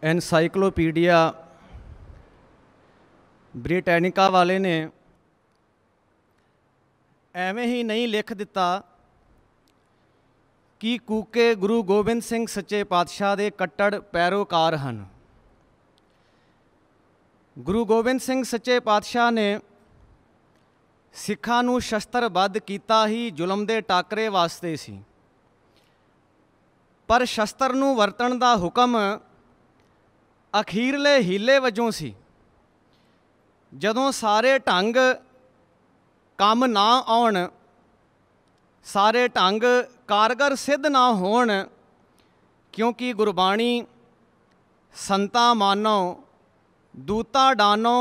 Encyclopedia Britannica वाले ने ਐਵੇਂ ही नहीं लिख दिता कि कूके गुरु गोबिंद सिंह सच्चे पातशाह के कट्टड़ पैरोकार हैं। गुरु गोबिंद सिंह सच्चे पातशाह ने सिखां नूं शस्त्रबद्ध कीता ही जुलम दे टाकरे वास्ते सी, पर शस्त्र नूं वरतण दा हुक्म अखीरले हीले वजों सी। जदों सारे ढंग काम ना आउण, सारे ढंग कारगर सिद्ध ना होण, क्योंकि गुरबाणी संतां मानो दूतां डानो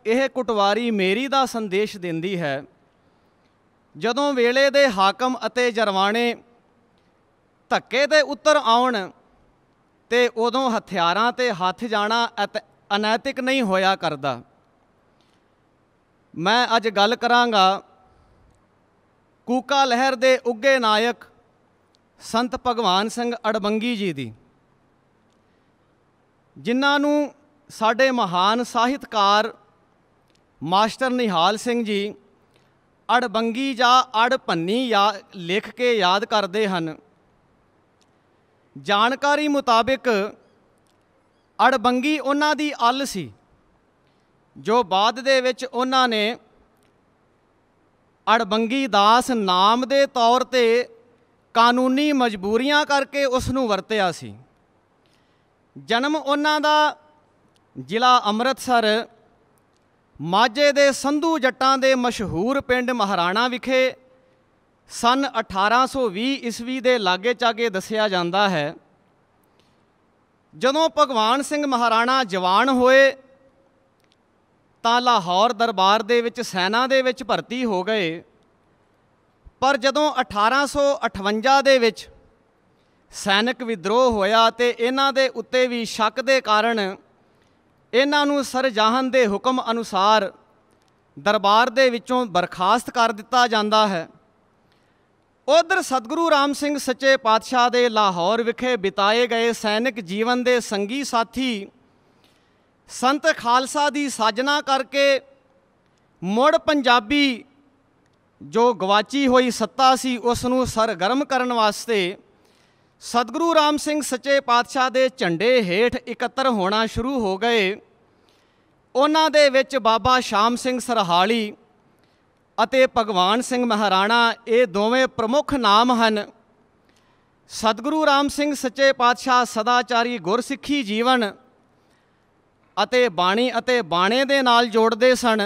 यह कुटवारी मेरी दा संदेश दिंदी है। जदों वेले दे हाकम अते जरवाणे धक्के दे उत्तर आउण ते उदों हथियारां ते हथ जाना अनैतिक नहीं होया करदा। मैं अज गल करांगा कूका लहर दे उगे नायक संत भगवान सिंह अड़बंगी जी दी, जिन्हां नूं साडे महान ਸਾਹਿਤਕਾਰ मास्टर निहाल सिंह जी अड़बंगी जा अड़भन्नी लिख के याद करते हैं। जानकारी मुताबिक अड़बंगी उन्हां दी अल सी, जो बाद दे विच उन्हां ने अड़बंगी दास नाम दे तौर ते कानूनी मजबूरियां करके उसनूं वरतिया सी। जन्म उन्हां दा जिला अमृतसर माझे दे संधू जट्टां दे मशहूर पिंड महाराणा विखे सन 1820 ईस्वी दे लागे चागे दसिया जाता है। जदों भगवान सिंह महाराणा जवान होए तां लाहौर दरबार दे विच सैना दे विच भर्ती हो गए, पर जदों 1858 दे विच सैनिक विद्रोह होया ते इन्हां दे उत्ते भी शक दे कारण इन्हां नूं सर जहां दे हुक्म अनुसार दरबार दे विचों बरखास्त कर दिता जाता है। उधर सतगुरु राम सिंह सच्चे पातशाह दे लाहौर विखे बिताए गए सैनिक जीवन दे संगी साथी संत खालसा दी साजना करके मुड़ पंजाबी जो गवाची हुई सत्ता सी उसनूं सरगर्म करन वास्ते सतगुरु राम सिंह सच्चे पातशाह दे झंडे हेठ इकत्तर होना शुरू हो गए। उन्हां दे विच बाबा शाम सिंह सरहाली अते भगवान सिंह महाराणा ये दोवें प्रमुख नाम हैं। सतगुरु राम सिंह सच्चे पातशाह सदाचारी गुरसिੱਖੀ जीवन अते बाणी अते बाणे दे नाल जोड़दे सन।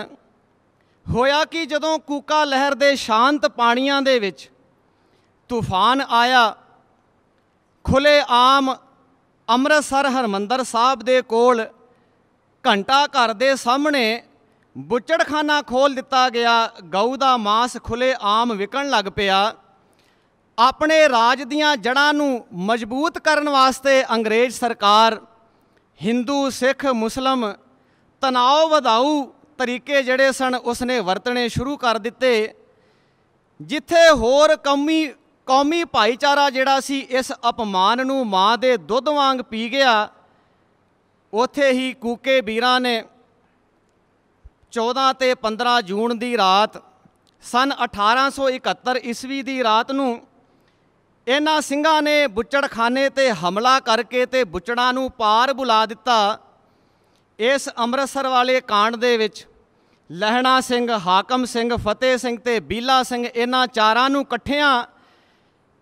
होया कि जदों कूका लहर दे शांत पाणियां दे विच तूफान आया, खुले आम अमृतसर हरमंदर साहब दे कोल घंटा घर दे सामने बुचड़खाना खोल दिता गया। गऊ दा मांस खुले आम विकण लग पिया। अपने राज दियां जड़ां नूं मजबूत करन वास्ते अंग्रेज सरकार हिंदू सिख मुस्लिम तनाव वधाऊ तरीके जड़े सन उसने वरतने शुरू कर दिते। जिथे होर कौमी भाईचारा जिहड़ा सी इस अपमान नूं मां दे दुध वांग पी गया, उथे ही कूके बीरां ने 14 ते 15 जून दी रात सन 1871 ईस्वी दी रात नूं इन्हां ਸਿੰਘਾਂ ने बुचड़खाने ते हमला करके ते बुचड़ां नूं पार बुला दिता। इस अमृतसर वाले कांड दे विच लहणा सिंह, हाकम सिंह, फतेह सिंह ते बीला सिंह इन्हां चारां नूं इकट्ठियां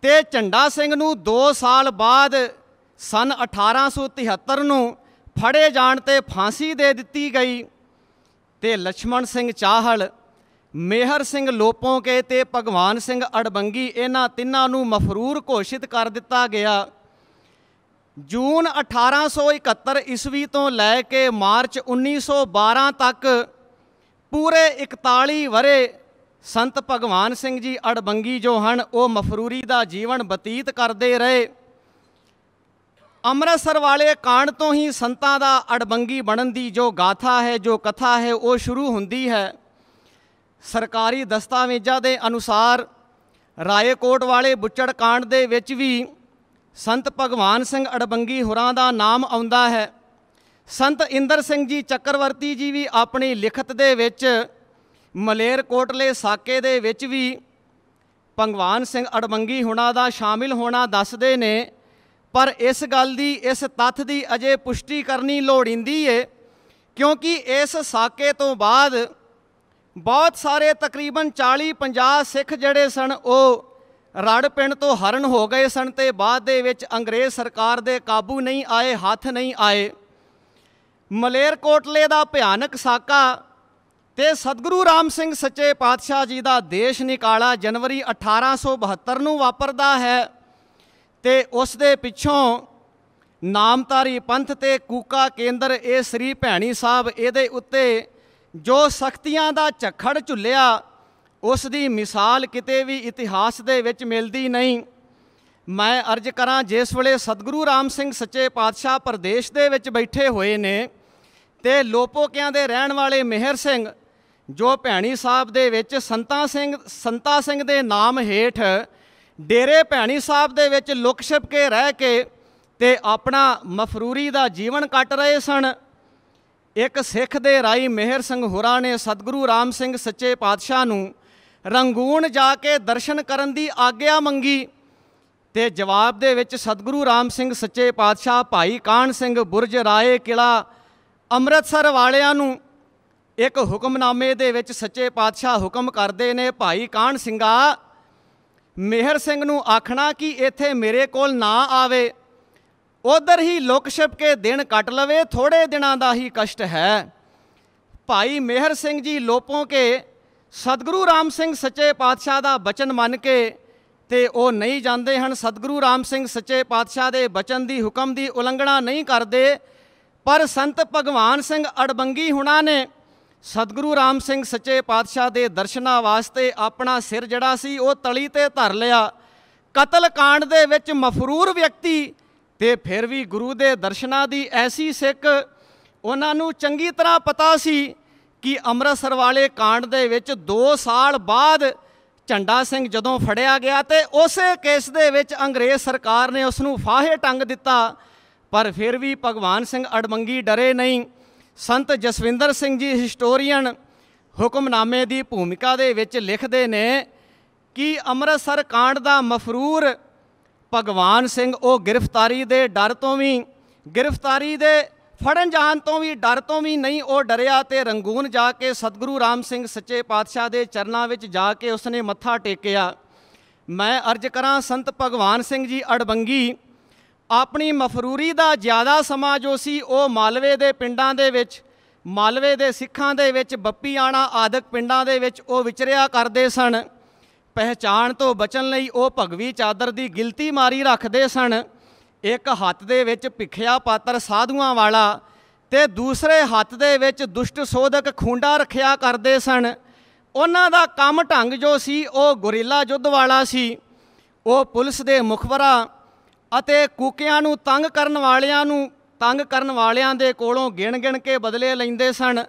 ते झंडा सिंह नूं 2 साल बाद सन 1873 नूं फड़े जाण ते फांसी दे दित्ती गई ते लक्ष्मण सिंह चाहल, मेहर सिंह लोपों के ते भगवान सिंह अड़बंगी इन्हां तिन्हां नूं मफरूर घोषित कर दिता गया। जून 1871 ईस्वी तो लैके मार्च 1912 तक पूरे 41 वरे संत भगवान सिंह जी अड़बंगी जो हैं वो मफरूरी का जीवन बतीत करते रहे। अमृतसर वाले कांड तो ही संतां दा अड़बंगी बनन दी जो गाथा है, जो कथा है, वो शुरू हुंदी है। सरकारी दस्तावेज़ां के अनुसार रायकोट वाले बुचड़ कांड दे विच भी संत भगवान सिंह अड़बंगी होरां दा नाम आउंदा है। ਸੰਤ ਇੰਦਰ ਸਿੰਘ ਜੀ ਚੱਕਰਵਰਤੀ ਜੀ ਵੀ ਆਪਣੀ ਲਿਖਤ ਦੇ ਵਿੱਚ ਮਲੇਰਕੋਟਲੇ ਸਾਕੇ ਦੇ ਵਿੱਚ ਵੀ ਭਗਵਾਨ ਸਿੰਘ ਅੜਬੰਗੀ ਹੁਣਾਂ ਦਾ ਸ਼ਾਮਿਲ ਹੋਣਾ ਦੱਸਦੇ ਨੇ। ਪਰ ਇਸ ਗੱਲ ਦੀ, ਇਸ ਤੱਥ ਦੀ ਅਜੇ ਪੁਸ਼ਟੀ ਕਰਨੀ ਲੋੜੀਂਦੀ ਏ, ਕਿਉਂਕਿ ਇਸ ਸਾਕੇ ਤੋਂ ਬਾਅਦ ਬਹੁਤ ਸਾਰੇ ਤਕਰੀਬਨ 40-50 ਸਿੱਖ ਜਿਹੜੇ ਸਨ ਉਹ ਰੜ ਪਿੰਡ ਤੋਂ ਹਰਨ ਹੋ ਗਏ ਸਨ ਅਤੇ ਬਾਅਦ ਦੇ ਵਿੱਚ ਅੰਗਰੇਜ਼ ਸਰਕਾਰ ਦੇ ਕਾਬੂ ਨਹੀਂ ਆਏ, ਹੱਥ ਨਹੀਂ ਆਏ। ਮਲੇਰਕੋਟਲੇ ਦਾ ਭਿਆਨਕ ਸਾਕਾ ਤੇ ਸਤਿਗੁਰੂ ਰਾਮ ਸਿੰਘ ਸੱਚੇ ਪਾਤਸ਼ਾਹ ਜੀ ਦਾ ਦੇਸ਼ ਨਿਕਾਲਾ ਜਨਵਰੀ 1872 ਨੂੰ ਵਾਪਰਦਾ ਹੈ ਤੇ ਉਸ ਦੇ ਪਿੱਛੋਂ ਨਾਮਧਾਰੀ ਪੰਥ ਤੇ ਕੂਕਾ ਕੇਂਦਰ ਇਹ ਸ੍ਰੀ ਭੈਣੀ ਸਾਹਿਬ, ਇਹਦੇ ਉੱਤੇ ਜੋ ਸਖਤੀਆਂ ਦਾ ਝੱਖੜ ਝੁੱਲਿਆ ਉਸ ਦੀ ਮਿਸਾਲ ਕਿਤੇ ਵੀ ਇਤਿਹਾਸ ਦੇ ਵਿੱਚ ਮਿਲਦੀ ਨਹੀਂ। ਮੈਂ ਅਰਜ਼ ਕਰਾਂ, ਜਿਸ ਵੇਲੇ ਸਤਿਗੁਰੂ ਰਾਮ ਸਿੰਘ ਸੱਚੇ ਪਾਤਸ਼ਾਹ ਪ੍ਰਦੇਸ਼ ਦੇ ਵਿੱਚ ਬੈਠੇ ਹੋਏ ਨੇ ਤੇ ਲੋਪੋਕਿਆਂ ਦੇ ਰਹਿਣ ਵਾਲੇ ਮਿਹਰ ਸਿੰਘ ਜੋ ਭੈਣੀ ਸਾਹਿਬ ਦੇ ਵਿੱਚ ਸੰਤਾ ਸਿੰਘ ਦੇ ਨਾਮ ਹੇਠ ਡੇਰੇ ਭੈਣੀ ਸਾਹਿਬ ਦੇ ਵਿੱਚ ਲੁਕ ਛਿਪ ਕੇ ਰਹਿ ਕੇ ਤੇ ਆਪਣਾ ਮਫਰੂਰੀ ਦਾ ਜੀਵਨ ਕੱਟ ਰਹੇ ਸਨ। ਇੱਕ ਸਿੱਖ ਦੇ ਰਾਈ ਮਿਹਰ ਸਿੰਘ ਹੋਰਾਂ ਨੇ ਸਤਿਗੁਰੂ ਰਾਮ ਸਿੰਘ ਸੱਚੇ ਪਾਤਸ਼ਾਹ ਨੂੰ ਰੰਗੂਨ ਜਾ ਕੇ ਦਰਸ਼ਨ ਕਰਨ ਦੀ ਆਗਿਆ ਮੰਗੀ ਤੇ ਜਵਾਬ ਦੇ ਵਿੱਚ ਸਤਿਗੁਰੂ ਰਾਮ ਸਿੰਘ ਸੱਚੇ ਪਾਤਸ਼ਾਹ ਭਾਈ ਕਾਹਨ ਸਿੰਘ ਬੁਰਜ ਰਾਏ ਕਿਲਾ ਅੰਮ੍ਰਿਤਸਰ ਵਾਲਿਆਂ ਨੂੰ ਇੱਕ ਹੁਕਮਨਾਮੇ ਦੇ ਵਿੱਚ ਸੱਚੇ ਪਾਤਸ਼ਾਹ ਹੁਕਮ ਕਰਦੇ ਨੇ, ਭਾਈ ਕਾਹਨ ਸਿੰਘਾ, ਮਿਹਰ ਸਿੰਘ ਨੂੰ ਆਖਣਾ ਕਿ ਇੱਥੇ ਮੇਰੇ ਕੋਲ ਨਾ ਆਵੇ, ਉਧਰ ਹੀ ਲੁਕ ਛਿਪ ਕੇ ਦਿਨ ਕੱਟ ਲਵੇ, ਥੋੜ੍ਹੇ ਦਿਨਾਂ ਦਾ ਹੀ ਕਸ਼ਟ ਹੈ। ਭਾਈ ਮਿਹਰ ਸਿੰਘ ਜੀ ਲੋਪੋਂ ਕੇ ਸਤਿਗੁਰੂ ਰਾਮ ਸਿੰਘ ਸੱਚੇ ਪਾਤਸ਼ਾਹ ਦਾ ਬਚਨ ਮੰਨ ਕੇ ਤੇ ਉਹ ਨਹੀਂ ਜਾਂਦੇ ਹਨ। ਸਤਿਗੁਰੂ ਰਾਮ ਸਿੰਘ ਸੱਚੇ ਪਾਤਸ਼ਾਹ ਦੇ ਬਚਨ ਦੀ, ਹੁਕਮ ਦੀ ਉਲੰਘਣਾ ਨਹੀਂ ਕਰਦੇ। ਪਰ ਸੰਤ ਭਗਵਾਨ ਸਿੰਘ ਅੜਬੰਗੀ ਹੁਣਾਂ ਨੇ ਸਤਿਗੁਰੂ ਰਾਮ ਸਿੰਘ ਸੱਚੇ ਪਾਤਸ਼ਾਹ ਦੇ ਦਰਸ਼ਨਾਂ ਵਾਸਤੇ ਆਪਣਾ ਸਿਰ ਜਿਹੜਾ ਸੀ ਉਹ ਤਲੀ ਤੇ ਧਰ ਲਿਆ। ਕਤਲ ਕਾਂਡ ਦੇ ਵਿੱਚ ਮਫਰੂਰ ਵਿਅਕਤੀ ਤੇ ਫਿਰ ਵੀ ਗੁਰੂ ਦੇ ਦਰਸ਼ਨਾਂ ਦੀ ਐਸੀ ਸਿੱਖ, ਉਹਨਾਂ ਨੂੰ ਚੰਗੀ ਤਰ੍ਹਾਂ ਪਤਾ ਸੀ ਕਿ ਅੰਮ੍ਰਿਤਸਰ ਵਾਲੇ ਕਾਂਡ ਦੇ ਵਿੱਚ 2 ਸਾਲ ਬਾਅਦ ਝੰਡਾ ਸਿੰਘ ਜਦੋਂ ਫੜਿਆ ਗਿਆ ਤੇ ਉਸੇ ਕੇਸ ਦੇ ਵਿੱਚ ਅੰਗਰੇਜ਼ ਸਰਕਾਰ ਨੇ ਉਸ ਨੂੰ ਫਾਹੇ ਟੰਗ ਦਿੱਤਾ। ਪਰ ਫਿਰ ਵੀ ਭਗਵਾਨ ਸਿੰਘ ਅੜਬੰਗੀ ਡਰੇ ਨਹੀਂ। ਸੰਤ ਜਸਵਿੰਦਰ ਸਿੰਘ ਜੀ ਹਿਸਟੋਰੀਅਨ ਹੁਕਮਨਾਮੇ ਦੀ ਭੂਮਿਕਾ ਦੇ ਵਿੱਚ ਲਿਖਦੇ ਨੇ ਕਿ ਅੰਮ੍ਰਿਤਸਰ ਕਾਂਡ ਦਾ ਮਫਰੂਰ ਭਗਵਾਨ ਸਿੰਘ ਉਹ ਗ੍ਰਿਫਤਾਰੀ ਦੇ ਡਰ ਤੋਂ ਵੀ, ਗ੍ਰਿਫਤਾਰੀ ਦੇ ਫੜਨ ਜਾਣ ਤੋਂ ਵੀ ਡਰ ਤੋਂ ਵੀ ਨਹੀਂ ਉਹ ਡਰਿਆ ਤੇ ਰੰਗੂਨ ਜਾ ਕੇ ਸਤਿਗੁਰੂ ਰਾਮ ਸਿੰਘ ਸੱਚੇ ਪਾਤਸ਼ਾਹ ਦੇ ਚਰਨਾਂ ਵਿੱਚ ਜਾ ਕੇ ਉਸਨੇ ਮੱਥਾ ਟੇਕਿਆ। ਮੈਂ ਅਰਜ਼ ਕਰਾਂ, ਸੰਤ ਭਗਵਾਨ ਸਿੰਘ ਜੀ ਅੜਬੰਗੀ ਆਪਣੀ ਮਫਰੂਰੀ ਦਾ ਜ਼ਿਆਦਾ ਸਮਾਂ ਜੋ ਸੀ ਉਹ ਮਾਲਵੇ ਦੇ ਪਿੰਡਾਂ ਦੇ ਵਿੱਚ, ਮਾਲਵੇ ਦੇ ਸਿੱਖਾਂ ਦੇ ਵਿੱਚ, ਬੱਪੀਆਣਾ ਆਦਿਕ ਪਿੰਡਾਂ ਦੇ ਵਿੱਚ ਉਹ ਵਿਚਰਿਆ ਕਰਦੇ ਸਨ। ਪਹਿਚਾਣ ਤੋਂ ਬਚਣ ਲਈ ਉਹ ਭਗਵੀ ਚਾਦਰ ਦੀ ਗਿਲਤੀ ਮਾਰੀ ਰੱਖਦੇ ਸਨ। ਇੱਕ ਹੱਥ ਦੇ ਵਿੱਚ ਭਿੱਖਿਆ ਪਾਤਰ ਸਾਧੂਆਂ ਵਾਲਾ ਤੇ ਦੂਸਰੇ ਹੱਥ ਦੇ ਵਿੱਚ ਦੁਸ਼ਟ ਸੋਧਕ ਖੂੰਡਾ ਰੱਖਿਆ ਕਰਦੇ ਸਨ। ਉਹਨਾਂ ਦਾ ਕੰਮ ਢੰਗ ਜੋ ਸੀ ਉਹ ਗੁਰੀਲਾ ਯੁੱਧ ਵਾਲਾ ਸੀ। ਉਹ ਪੁਲਿਸ ਦੇ ਮੁਖਬਰਾਂ ਅਤੇ ਕੂਕਿਆਂ ਨੂੰ ਤੰਗ ਕਰਨ ਵਾਲਿਆਂ ਦੇ ਕੋਲੋਂ ਗਿਣ ਕੇ ਬਦਲੇ ਲੈਂਦੇ ਸਨ।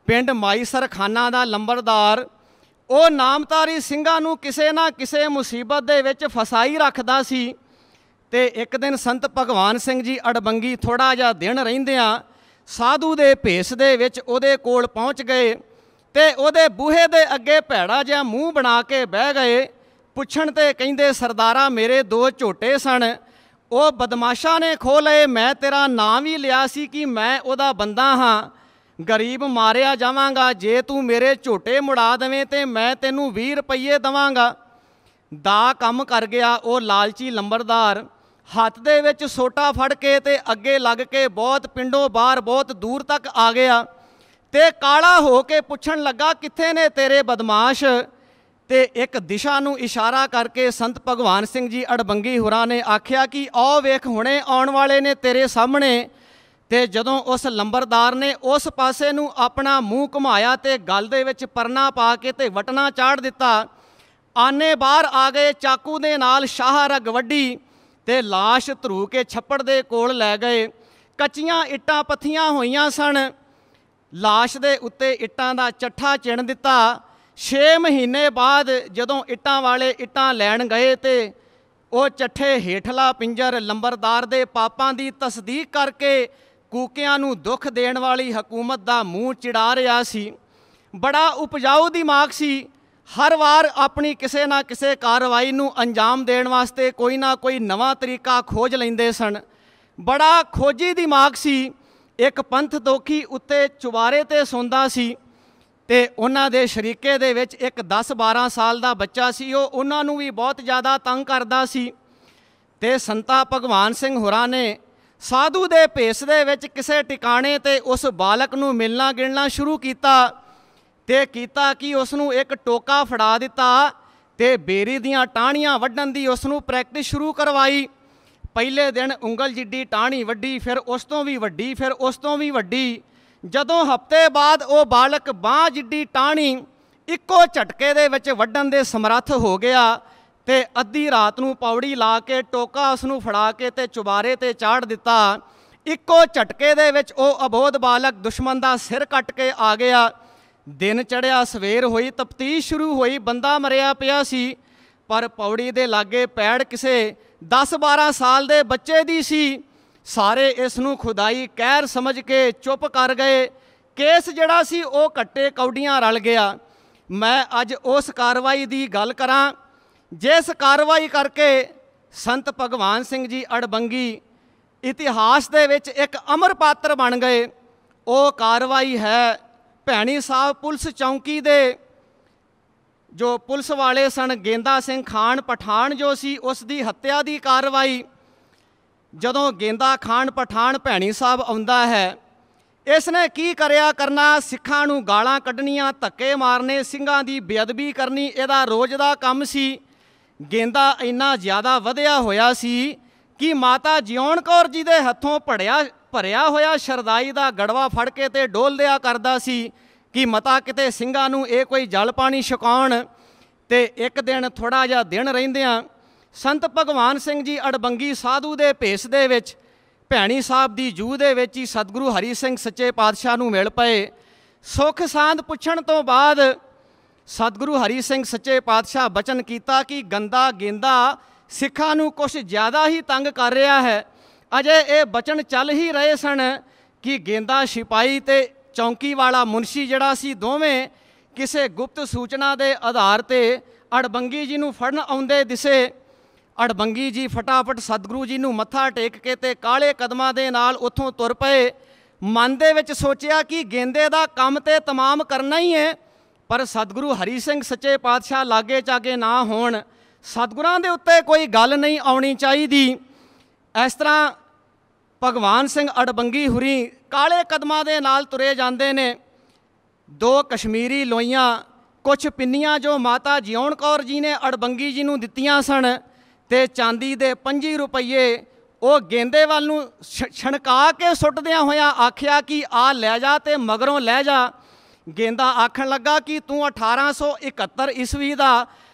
ਪਿੰਡ ਮਾਈਸਰ ਖਾਨਾ ਦਾ ਲੰਬਰਦਾਰ ਉਹ ਨਾਮਧਾਰੀ ਸਿੰਘਾਂ ਨੂੰ ਕਿਸੇ ਨਾ ਕਿਸੇ ਮੁਸੀਬਤ ਦੇ ਵਿੱਚ ਫਸਾਈ ਰੱਖਦਾ ਸੀ। ਤੇ ਇੱਕ ਦਿਨ ਸੰਤ ਭਗਵਾਨ ਸਿੰਘ ਜੀ ਅੜਬੰਗੀ ਥੋੜ੍ਹਾ ਜਿਹਾ ਦਿਨ ਰਹਿੰਦਿਆਂ ਸਾਧੂ ਦੇ ਭੇਸ ਦੇ ਵਿੱਚ ਉਹਦੇ ਕੋਲ ਪਹੁੰਚ ਗਏ ਤੇ ਉਹਦੇ ਬੂਹੇ ਦੇ ਅੱਗੇ ਭੈੜਾ ਜਿਹਾ ਮੂੰਹ ਬਣਾ ਕੇ ਬਹਿ ਗਏ। ਪੁੱਛਣ ਤੇ ਕਹਿੰਦੇ, ਸਰਦਾਰਾ ਮੇਰੇ 2 ਝੋਟੇ ਸਨ, ਉਹ ਬਦਮਾਸ਼ਾਂ ਨੇ ਖੋਹ ਲਏ। ਮੈਂ ਤੇਰਾ ਨਾਂ ਵੀ ਲਿਆ ਸੀ ਕਿ ਮੈਂ ਉਹਦਾ ਬੰਦਾ ਹਾਂ, ਗਰੀਬ ਮਾਰਿਆ ਜਾਵਾਂਗਾ, ਜੇ ਤੂੰ ਮੇਰੇ ਝੋਟੇ ਮੁੜਾ ਦੇਵੇਂ ਤੇ ਮੈਂ ਤੈਨੂੰ 20 ਰੁਪਈਏ ਦੇਵਾਂਗਾ। ਦਾ ਕੰਮ ਕਰ ਗਿਆ ਉਹ ਲਾਲਚੀ ਲੰਬਰਦਾਰ। ਹੱਥ ਦੇ ਵਿੱਚ ਸੋਟਾ ਫੜ ਕੇ ਤੇ ਅੱਗੇ ਲੱਗ ਕੇ ਬਹੁਤ ਪਿੰਡੋਂ ਬਾਹਰ ਬਹੁਤ ਦੂਰ ਤੱਕ ਆ ਗਿਆ ਤੇ ਕਾਲਾ ਹੋ ਕੇ ਪੁੱਛਣ ਲੱਗਾ, ਕਿੱਥੇ ਨੇ ਤੇਰੇ ਬਦਮਾਸ਼? ਤੇ ਇੱਕ ਦਿਸ਼ਾ ਨੂੰ ਇਸ਼ਾਰਾ ਕਰਕੇ ਸੰਤ ਭਗਵਾਨ ਸਿੰਘ ਜੀ ਅੜਬੰਗੀ ਹੋਰਾਂ ਨੇ ਆਖਿਆ ਕਿ ਆਓ ਵੇਖ, ਹੁਣੇ ਆਉਣ ਵਾਲੇ ਨੇ ਤੇਰੇ ਸਾਹਮਣੇ। ਤੇ ਜਦੋਂ ਉਸ ਲੰਬਰਦਾਰ ਨੇ ਉਸ ਪਾਸੇ ਨੂੰ ਆਪਣਾ ਮੂੰਹ ਘੁਮਾਇਆ ਤੇ ਗਲ ਦੇ ਵਿੱਚ ਪਰਨਾ ਪਾ ਕੇ ਤੇ ਵਟਣਾ ਚਾੜ ਦਿੱਤਾ। ਆਨੇ ਬਾਹਰ ਆ ਗਏ, ਚਾਕੂ ਦੇ ਨਾਲ ਸ਼ਾਹ ਰਗ ਵੱਢੀ ਤੇ ਲਾਸ਼ ਧਰੂ ਕੇ ਛੱਪੜ ਦੇ ਕੋਲ ਲੈ ਗਏ। ਕੱਚੀਆਂ ਇੱਟਾਂ ਪੱਥੀਆਂ ਹੋਈਆਂ ਸਨ। ਲਾਸ਼ ਦੇ ਉੱਤੇ ਇੱਟਾਂ ਦਾ ਚੱਠਾ ਚਿਣ ਦਿੱਤਾ। 6 ਮਹੀਨੇ ਬਾਅਦ ਜਦੋਂ ਇੱਟਾਂ ਵਾਲੇ ਇੱਟਾਂ ਲੈਣ ਗਏ ਤੇ ਉਹ ਚੱਠੇ ਹੇਠਲਾ ਪਿੰਜਰ ਲੰਬਰਦਾਰ ਦੇ ਪਾਪਾਂ ਦੀ ਤਸਦੀਕ ਕਰਕੇ ਕੂਕਿਆਂ ਨੂੰ ਦੁੱਖ ਦੇਣ ਵਾਲੀ ਹਕੂਮਤ ਦਾ ਮੂੰਹ ਚਿੜਾ ਰਿਹਾ ਸੀ। ਬੜਾ ਉਪਜਾਊ ਦਿਮਾਗ ਸੀ। ਹਰ ਵਾਰ ਆਪਣੀ ਕਿਸੇ ਨਾ ਕਿਸੇ ਕਾਰਵਾਈ ਨੂੰ ਅੰਜਾਮ ਦੇਣ ਵਾਸਤੇ ਕੋਈ ਨਾ ਕੋਈ ਨਵਾਂ ਤਰੀਕਾ ਖੋਜ ਲੈਂਦੇ ਸਨ। ਬੜਾ ਖੋਜੀ ਦਿਮਾਗ ਸੀ। ਇੱਕ ਪੰਥ ਦੋਖੀ ਉੱਤੇ ਚੁਬਾਰੇ 'ਤੇ ਸੌਂਦਾ ਸੀ ਅਤੇ ਉਹਨਾਂ ਦੇ ਸ਼ਰੀਕੇ ਦੇ ਵਿੱਚ ਇੱਕ 10-12 ਸਾਲ ਦਾ ਬੱਚਾ ਸੀ। ਉਹ ਉਹਨਾਂ ਨੂੰ ਵੀ ਬਹੁਤ ਜ਼ਿਆਦਾ ਤੰਗ ਕਰਦਾ ਸੀ ਅਤੇ ਸੰਤਾ ਭਗਵਾਨ ਸਿੰਘ ਹੋਰਾਂ ਨੇ ਸਾਧੂ ਦੇ ਭੇਸ ਦੇ ਵਿੱਚ ਕਿਸੇ ਟਿਕਾਣੇ 'ਤੇ ਉਸ ਬਾਲਕ ਨੂੰ ਮਿਲਣਾ ਗਿਲਣਾ ਸ਼ੁਰੂ ਕੀਤਾ ਅਤੇ ਕੀਤਾ ਕਿ ਉਸ ਨੂੰ ਇੱਕ ਟੋਕਾ ਫੜਾ ਦਿੱਤਾ ਅਤੇ ਬੇਰੀ ਦੀਆਂ ਟਾਹਣੀਆਂ ਵੱਢਣ ਦੀ ਉਸ ਨੂੰ ਪ੍ਰੈਕਟਿਸ ਸ਼ੁਰੂ ਕਰਵਾਈ। ਪਹਿਲੇ ਦਿਨ ਉਂਗਲ ਜਿੱਡੀ ਟਾਹਣੀ ਵੱਢੀ, ਫਿਰ ਉਸ ਤੋਂ ਵੀ ਵੱਡੀ, ਫਿਰ ਉਸ ਤੋਂ ਵੀ ਵੱਡੀ। ਜਦੋਂ ਹਫ਼ਤੇ ਬਾਅਦ ਉਹ ਬਾਲਕ ਬਾਂਹ ਜਿੱਡੀ ਟਾਹਣੀ ਇੱਕੋ ਝਟਕੇ ਦੇ ਵਿੱਚ ਵੱਢਣ ਦੇ ਸਮਰੱਥ ਹੋ ਗਿਆ ਅਤੇ ਅੱਧੀ ਰਾਤ ਨੂੰ ਪੌੜੀ ਲਾ ਕੇ ਟੋਕਾ ਉਸ ਨੂੰ ਫੜਾ ਕੇ ਅਤੇ ਚੁਬਾਰੇ 'ਤੇ ਚਾੜ੍ਹ ਦਿੱਤਾ। ਇੱਕੋ ਝਟਕੇ ਦੇ ਵਿੱਚ ਉਹ ਅਬੋਧ ਬਾਲਕ ਦੁਸ਼ਮਣ ਦਾ ਸਿਰ ਕੱਟ ਕੇ ਆ ਗਿਆ। ਦਿਨ ਚੜ੍ਹਿਆ, ਸਵੇਰ ਹੋਈ, ਤਫਤੀਸ਼ ਸ਼ੁਰੂ ਹੋਈ। ਬੰਦਾ ਮਰਿਆ ਪਿਆ ਸੀ, ਪਰ ਪੌੜੀ ਦੇ ਲਾਗੇ ਪੈੜ ਕਿਸੇ 10-12 ਸਾਲ ਦੇ ਬੱਚੇ ਦੀ ਸੀ। ਸਾਰੇ ਇਸ ਨੂੰ ਖੁਦਾਈ ਕਹਿਰ ਸਮਝ ਕੇ ਚੁੱਪ ਕਰ ਗਏ। ਕੇਸ ਜਿਹੜਾ ਸੀ ਉਹ ਕੱਟੇ ਕੌਡੀਆਂ ਰਲ ਗਿਆ। ਮੈਂ ਅੱਜ ਉਸ ਕਾਰਵਾਈ ਦੀ ਗੱਲ ਕਰਾਂ ਜਿਸ ਕਾਰਵਾਈ ਕਰਕੇ ਸੰਤ ਭਗਵਾਨ ਸਿੰਘ ਜੀ ਅੜਬੰਗੀ ਇਤਿਹਾਸ ਦੇ ਵਿੱਚ ਇੱਕ ਅਮਰ ਪਾਤਰ ਬਣ ਗਏ। ਉਹ ਕਾਰਵਾਈ ਹੈ ਭੈਣੀ ਸਾਹਿਬ ਪੁਲਿਸ ਚੌਂਕੀ ਦੇ ਜੋ ਪੁਲਿਸ ਵਾਲੇ ਸਨ, ਗੇਂਦਾ ਸਿੰਘ ਖਾਨ ਪਠਾਨ ਜੋ ਸੀ, ਉਸ ਦੀ ਹੱਤਿਆ ਦੀ ਕਾਰਵਾਈ। ਜਦੋਂ ਗੇਂਦਾ ਖਾਨ ਪਠਾਨ ਭੈਣੀ ਸਾਹਿਬ ਆਉਂਦਾ ਹੈ, ਇਸ ਨੇ ਕੀ ਕਰਿਆ ਕਰਨਾ? ਸਿੱਖਾਂ ਨੂੰ ਗਾਲਾਂ ਕੱਢਣੀਆਂ, ਧੱਕੇ ਮਾਰਨੇ, ਸਿੰਘਾਂ ਦੀ ਬੇਅਦਬੀ ਕਰਨੀ, ਇਹਦਾ ਰੋਜ਼ ਦਾ ਕੰਮ ਸੀ। ਗੇਂਦਾ ਇੰਨਾ ਜ਼ਿਆਦਾ ਵਧਿਆ ਹੋਇਆ ਸੀ ਕਿ ਮਾਤਾ ਜਿਉਣ ਕੌਰ ਜੀ ਦੇ ਹੱਥੋਂ ਭਰਿਆ ਹੋਇਆ ਸ਼ਰਦਾਈ ਦਾ ਗੜਵਾ ਫੜ ਕੇ ਤੇ ਡੋਲ ਦਿਆ ਕਰਦਾ ਸੀ ਕਿ ਮਤਾ ਕਿਤੇ ਸਿੰਘਾਂ ਨੂੰ ਇਹ ਕੋਈ ਜਲ ਪਾਣੀ ਛਕਾਉਣ। ਅਤੇ ਇੱਕ ਦਿਨ ਥੋੜ੍ਹਾ ਜਿਹਾ ਦਿਨ ਰਹਿੰਦਿਆਂ ਸੰਤ ਭਗਵਾਨ ਸਿੰਘ ਜੀ ਅੜਬੰਗੀ ਸਾਧੂ ਦੇ ਭੇਸ ਦੇ ਵਿੱਚ ਭੈਣੀ ਸਾਹਿਬ ਦੀ ਜੂਹ ਦੇ ਵਿੱਚ ਹੀ ਸਤਿਗੁਰੂ ਹਰੀ ਸਿੰਘ ਸੱਚੇ ਪਾਤਸ਼ਾਹ ਨੂੰ ਮਿਲ ਪਏ। ਸੁੱਖ ਸਾਂਦ ਪੁੱਛਣ ਤੋਂ ਬਾਅਦ ਸਤਿਗੁਰੂ ਹਰੀ ਸਿੰਘ ਸੱਚੇ ਪਾਤਸ਼ਾਹ ਬਚਨ ਕੀਤਾ ਕਿ ਗੰਦਾ ਗੇਂਦਾ ਸਿੱਖਾਂ ਨੂੰ ਕੁਛ ਜ਼ਿਆਦਾ ਹੀ ਤੰਗ ਕਰ ਰਿਹਾ ਹੈ। ਅਜੇ ਇਹ ਬਚਨ ਚੱਲ ਹੀ ਰਹੇ ਸਨ ਕਿ ਗੇਂਦਾ ਸਿਪਾਹੀ ਅਤੇ ਚੌਂਕੀ ਵਾਲਾ ਮੁਨਸ਼ੀ ਜਿਹੜਾ ਸੀ, ਦੋਵੇਂ ਕਿਸੇ ਗੁਪਤ ਸੂਚਨਾ ਦੇ ਆਧਾਰ 'ਤੇ ਅੜਬੰਗੀ ਜੀ ਨੂੰ ਫੜਨ ਆਉਂਦੇ ਦਿਸੇ। ਅੜਬੰਗੀ ਜੀ ਫਟਾਫਟ ਸਤਿਗੁਰੂ ਜੀ ਨੂੰ ਮੱਥਾ ਟੇਕ ਕੇ ਤੇ ਕਾਲੇ ਕਦਮਾਂ ਦੇ ਨਾਲ ਉੱਥੋਂ ਤੁਰ ਪਏ। ਮਨ ਦੇ ਵਿੱਚ ਸੋਚਿਆ ਕਿ ਗੇਂਦੇ ਦਾ ਕੰਮ ਤੇ ਤਮਾਮ ਕਰਨਾ ਹੀ ਹੈ, ਪਰ ਸਤਿਗੁਰੂ ਹਰੀ ਸਿੰਘ ਸੱਚੇ ਪਾਤਸ਼ਾਹ ਲਾਗੇ ਚਾਗੇ ਨਾ ਹੋਣ, ਸਤਿਗੁਰਾਂ ਦੇ ਉੱਤੇ ਕੋਈ ਗੱਲ ਨਹੀਂ ਆਉਣੀ ਚਾਹੀਦੀ। ਇਸ ਤਰ੍ਹਾਂ ਭਗਵਾਨ ਸਿੰਘ ਅੜਬੰਗੀ ਹੁਰੀ ਕਾਲੇ ਕਦਮਾਂ ਦੇ ਨਾਲ ਤੁਰੇ ਜਾਂਦੇ ਨੇ। 2 ਕਸ਼ਮੀਰੀ ਲੋਈਆਂ, ਕੁਛ ਪਿੰਨੀਆਂ ਜੋ ਮਾਤਾ ਜਿਉਣ ਕੌਰ ਜੀ ਨੇ ਅੜਬੰਗੀ ਜੀ ਨੂੰ ਦਿੱਤੀਆਂ ਸਨ, ਅਤੇ ਚਾਂਦੀ ਦੇ 25 ਰੁਪਈਏ ਉਹ ਗੇਂਦੇ ਵੱਲ ਨੂੰ ਛਣਕਾ ਕੇ ਸੁੱਟਦਿਆਂ ਹੋਇਆਂ ਆਖਿਆ ਕਿ ਆ ਲੈ ਜਾ ਅਤੇ ਮਗਰੋਂ ਲੈ ਜਾ। ਗੇਂਦਾ ਆਖਣ ਲੱਗਾ ਕਿ ਤੂੰ 1871 ਈਸਵੀ ਦਾ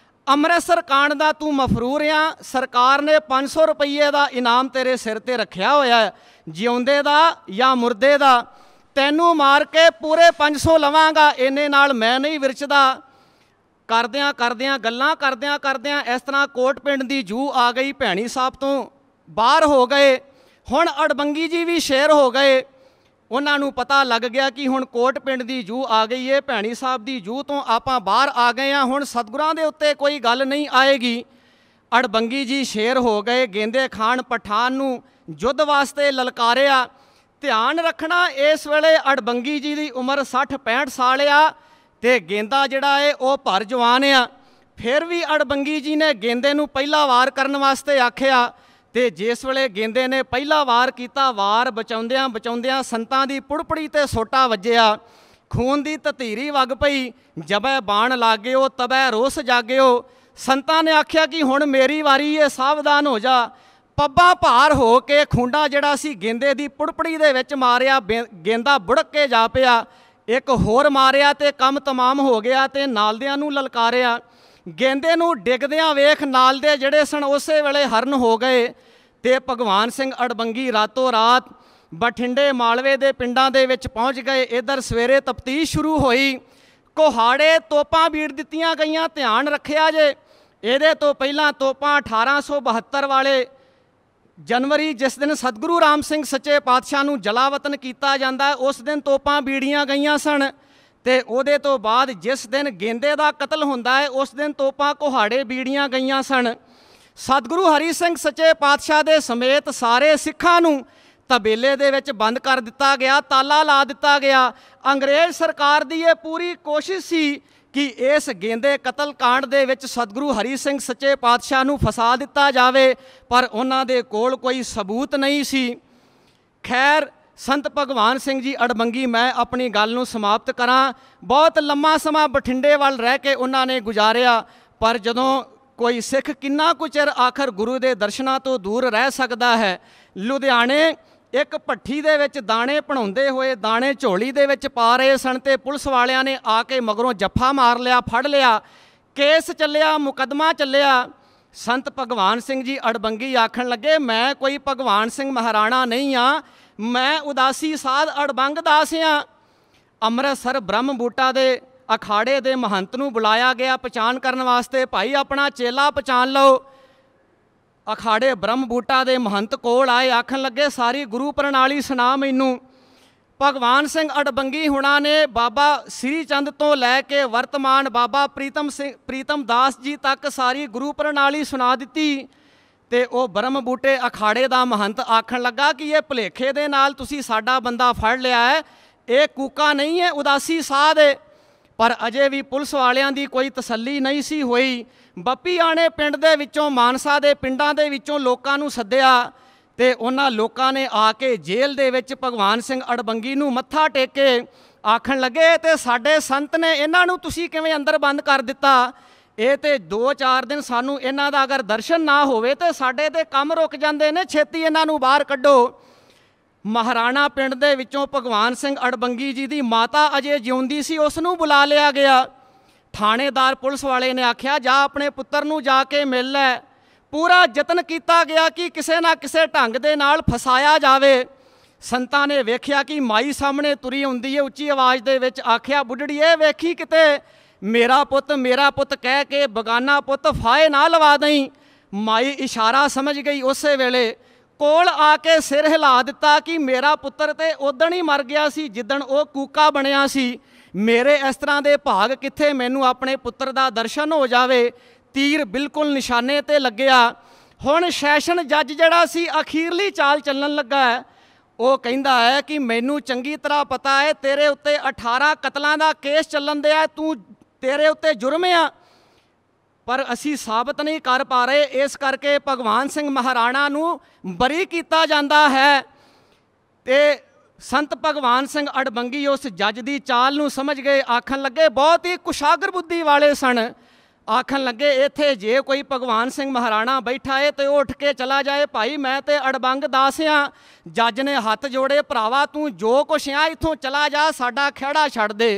ਅੰਮ੍ਰਿਤਸਰ ਕਾਂਡ ਦਾ ਤੂੰ ਮਫਰੂਰ ਆ। ਸਰਕਾਰ ਨੇ 500 ਰੁਪਈਏ ਦਾ ਇਨਾਮ ਤੇਰੇ ਸਿਰ 'ਤੇ ਰੱਖਿਆ ਹੋਇਆ ਹੈ, ਜਿਉਂਦੇ ਦਾ ਜਾਂ ਮੁਰਦੇ ਦਾ। ਤੈਨੂੰ ਮਾਰ ਕੇ ਪੂਰੇ 500 ਲਵਾਂਗਾ, ਇੰਨੇ ਨਾਲ ਮੈਂ ਨਹੀਂ ਵਿਰਚਦਾ। ਗੱਲਾਂ ਕਰਦਿਆਂ ਇਸ ਤਰ੍ਹਾਂ ਕੋਟ ਪਿੰਡ ਦੀ ਜੂਹ ਆ ਗਈ। ਭੈਣੀ ਸਾਹਿਬ ਤੋਂ ਬਾਹਰ ਹੋ ਗਏ। ਹੁਣ ਅੜਬੰਗੀ ਜੀ ਵੀ ਸ਼ੇਰ ਹੋ ਗਏ। ਉਹਨਾਂ ਨੂੰ ਪਤਾ ਲੱਗ ਗਿਆ ਕਿ ਹੁਣ ਕੋਟ ਪਿੰਡ ਦੀ ਜੂਹ ਆ ਗਈ ਹੈ, ਭੈਣੀ ਸਾਹਿਬ ਦੀ ਜੂਹ ਤੋਂ ਆਪਾਂ ਬਾਹਰ ਆ ਗਏ ਹਾਂ, ਹੁਣ ਸਤਿਗੁਰਾਂ ਦੇ ਉੱਤੇ ਕੋਈ ਗੱਲ ਨਹੀਂ ਆਏਗੀ। ਅੜਬੰਗੀ ਜੀ ਸ਼ੇਰ ਹੋ ਗਏ। ਗੇਂਦੇ ਖਾਨ ਪਠਾਨ ਨੂੰ ਯੁੱਧ ਵਾਸਤੇ ਲਲਕਾਰਿਆ। ਧਿਆਨ ਰੱਖਣਾ, ਇਸ ਵੇਲੇ ਅੜਬੰਗੀ ਜੀ ਦੀ ਉਮਰ 60-65 ਸਾਲ ਆ ਅਤੇ ਗੇਂਦਾ ਜਿਹੜਾ ਹੈ ਉਹ ਭਰ ਜਵਾਨ ਆ। ਫਿਰ ਵੀ ਅੜਬੰਗੀ ਜੀ ਨੇ ਗੇਂਦੇ ਨੂੰ ਪਹਿਲਾ ਵਾਰ ਕਰਨ ਵਾਸਤੇ ਆਖਿਆ ਅਤੇ ਜਿਸ ਵੇਲੇ ਗੇਂਦੇ ਨੇ ਪਹਿਲਾ ਵਾਰ ਕੀਤਾ, ਵਾਰ ਬਚਾਉਂਦਿਆਂ ਸੰਤਾਂ ਦੀ ਪੁੜਪੜੀ 'ਤੇ ਸੋਟਾ ਵੱਜਿਆ। ਖੂਨ ਦੀ ਤਤੀਰੀ ਵਗ ਪਈ। ਜਬੈ ਬਾਣ ਲਾਗਿਓ ਤਬੈ ਰੋਸ ਜਾਗਿਓ। ਸੰਤਾਂ ਨੇ ਆਖਿਆ ਕਿ ਹੁਣ ਮੇਰੀ ਵਾਰੀ ਹੈ, ਸਾਵਧਾਨ ਹੋ ਜਾ। ਪੱਬਾਂ ਭਾਰ ਹੋ ਕੇ ਖੂੰਡਾ ਜਿਹੜਾ ਸੀ ਗੇਂਦੇ ਦੀ ਪੁੜਪੜੀ ਦੇ ਵਿੱਚ ਮਾਰਿਆ। ਗੇਂਦਾ ਬੁੜਕ ਕੇ ਜਾ ਪਿਆ। ਇੱਕ ਹੋਰ ਮਾਰਿਆ ਅਤੇ ਕੰਮ ਤਮਾਮ ਹੋ ਗਿਆ ਅਤੇ ਨਾਲਦਿਆਂ ਨੂੰ ਲਲਕਾਰਿਆ। ਗੇਂਦੇ ਨੂੰ ਡਿੱਗਦਿਆਂ ਵੇਖ ਨਾਲਦੇ ਜਿਹੜੇ ਸਨ ਉਸੇ ਵੇਲੇ ਹਰਨ ਹੋ ਗਏ ਅਤੇ ਭਗਵਾਨ ਸਿੰਘ ਅੜਬੰਗੀ ਰਾਤੋਂ ਰਾਤ ਬਠਿੰਡੇ ਮਾਲਵੇ ਦੇ ਪਿੰਡਾਂ ਦੇ ਵਿੱਚ ਪਹੁੰਚ ਗਏ। ਇੱਧਰ ਸਵੇਰੇ ਤਫਤੀਸ਼ ਸ਼ੁਰੂ ਹੋਈ। ਕੁਹਾੜੇ ਤੋਪਾਂ ਬੀੜ ਦਿੱਤੀਆਂ ਗਈਆਂ। ਧਿਆਨ ਰੱਖਿਆ ਜੇ, ਇਹਦੇ ਤੋਂ ਪਹਿਲਾਂ ਤੋਪਾਂ 1872 ਵਾਲੇ जनवरी जिस दिन सतगुरु राम सिंह सच्चे पातशाह नूं जलावतन किया जाता है, उस दिन तोपां बीड़ियां गईयां सन। ते उहदे तो बाद जिस दिन गेंदे का कतल होंदा है, उस दिन तोपां कुहाड़े बीड़ियां गईयां सन। सतगुरु हरि सिंह सच्चे पातशाह दे समेत सारे सिखां नूं तबेले दे विच बंद कर दिता गया, ताला ला दिता गया। अंग्रेज सरकार दी ये पूरी कोशिश सी कि इस गेंदे कतल कांड दे विच सतगुरु हरि सिंह सच्चे पातशाह नूं फसा दिता जावे, पर उन्हां दे कोल कोई सबूत नहीं सी। खैर, संत भगवान सिंह जी अड़बंगी, मैं अपनी गल नूं समाप्त करां। बहुत लंबा समा बठिंडे वल रह के उन्हां ने गुजारिया, पर जदों कोई सिख किन्ना कुछ चिर आखिर गुरु दे दर्शनां तो दूर रह सकदा है। लुधियाणे एक भट्ठी दे विच दाणे भणाउंदे होए दाणे झोली दे विच पा रहे सन ते पुलिस वालियां ने आके मगरों जफ्फा मार लिया, फड़ लिया, केस चलिया, मुकदमा चलिया। संत भगवान सिंह जी अड़बंगी आखण लगे, मैं कोई भगवान सिंह महाराणा नहीं हाँ, मैं उदासी साध अड़बंग दास हाँ। अमृतसर ब्रह्म बूटा दे अखाड़े दे महंत नूं बुलाया गया पहचान करने वास्ते, भाई अपना चेला पहचान लो। अखाड़े ब्रह्म बूटा दे महंत कोल आए, आखन लगे सारी गुरु प्रणाली सुना मैनू। भगवान सिंह अड़बंगी हुणा ने बाबा श्री चंद तो लैके वर्तमान बाबा प्रीतम दास जी तक सारी गुरु प्रणाली सुना दी। ते ओ ब्रह्म बूटे अखाड़े दा महंत आखन लगा कि ये भुलेखे दे नाल तुसी साडा बंदा फड़ लिया है, ये कूका नहीं है, उदासी साध है। पर अजे भी पुलिस वालियां दी कोई तसल्ली नहीं सी होई। बप्पी आने पिंड दे विचों मानसा दे पिंडां दे विचों लोकां नूं सद्दिया ते उन्हां लोकां ने आके जेल दे विच भगवान सिंह अड़बंगी नूं मत्था टेके, आखण लगे ते साडे संत ने इन्हां नूं तुसीं किवें अंदर बंद कर दिता। ये ते 2-4 दिन सानू इन्हां दा अगर दर्शन ना होवे ते साडे ते काम रुक जांदे ने, छेती इन्हां नूं बाहर कड्डो। महाराणा पिंड दे विचों भगवान सिंह अड़बंगी जी दी माता अजे जिउंदी सी, उस नूं बुला लिया गया। थानेदार पुलिस वाले ने आख्या जा अपने पुत्र नूं जाके मिल लै। पूरा यतन किया गया कि किसी ना किसी ढंग दे नाल फसाया जावे। संतां ने वेख्या कि माई सामने तुरी आउंदी है, उच्ची आवाज़ दे विच आख्या बुढ़ड़िए वेखी किते मेरा पुत कह के बगाना पुत फाहे ना लवा दई। माई इशारा समझ गई, उस वेले कोल आके सिर हिला दिता कि मेरा पुत्र ते उदण ही मर गया सी जिदण वो कूका बनिया सी। मेरे इस तरह के भाग कित्थे, मैनू अपने पुत्र का दर्शन हो जावे। तीर बिल्कुल निशाने ते लग्या। हुण सैशन जज जिहड़ा सी अखीरली चाल चलन लगा है। वो कहता है कि मैनू चंगी तरह पता है तेरे उत्ते 18 कतलों का केस चलन दिया, तू तेरे उत्ते जुर्म आ, पर असी साबित नहीं कर पा रहे, इस करके भगवान सिंह महाराणा नूं बरी किया जाता है। ते संत भगवान सिंह अड़बंगी उस जज की चाल नूं समझ गए। आखन लगे बहुत ही कुशागर बुद्धि वाले सन। आखन लगे इत्थे जे कोई भगवान सिंह महाराणा बैठा है तो उठ के चला जाए, भाई मैं तो अड़बंग दास हाँ। जज ने हथ जोड़े, भरावा तू जो कुछ आ इत्थों चला जा, साडा खेड़ा छड़ दे।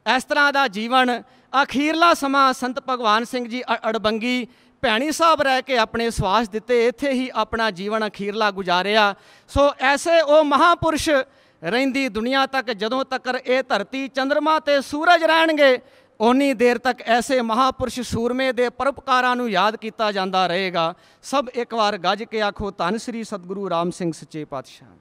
इस तरह का जीवन अखीरला समा संत भगवान सिंह जी अड़बंगी भैणी साहब रह के अपने सवास दिते, इत्थे ही अपना जीवन अखीरला गुजारिया। सो ऐसे वो महापुरुष रहिंदी दुनिया तक, जदों तक ये धरती चंद्रमा ते सूरज रहणगे उन्नी देर तक ऐसे महापुरुष सूरमे दे परोपकारां नूं याद किया जाता रहेगा। सब एक बार गज के आखो धन श्री सतगुरु राम सिंह सच्चे पातशाह।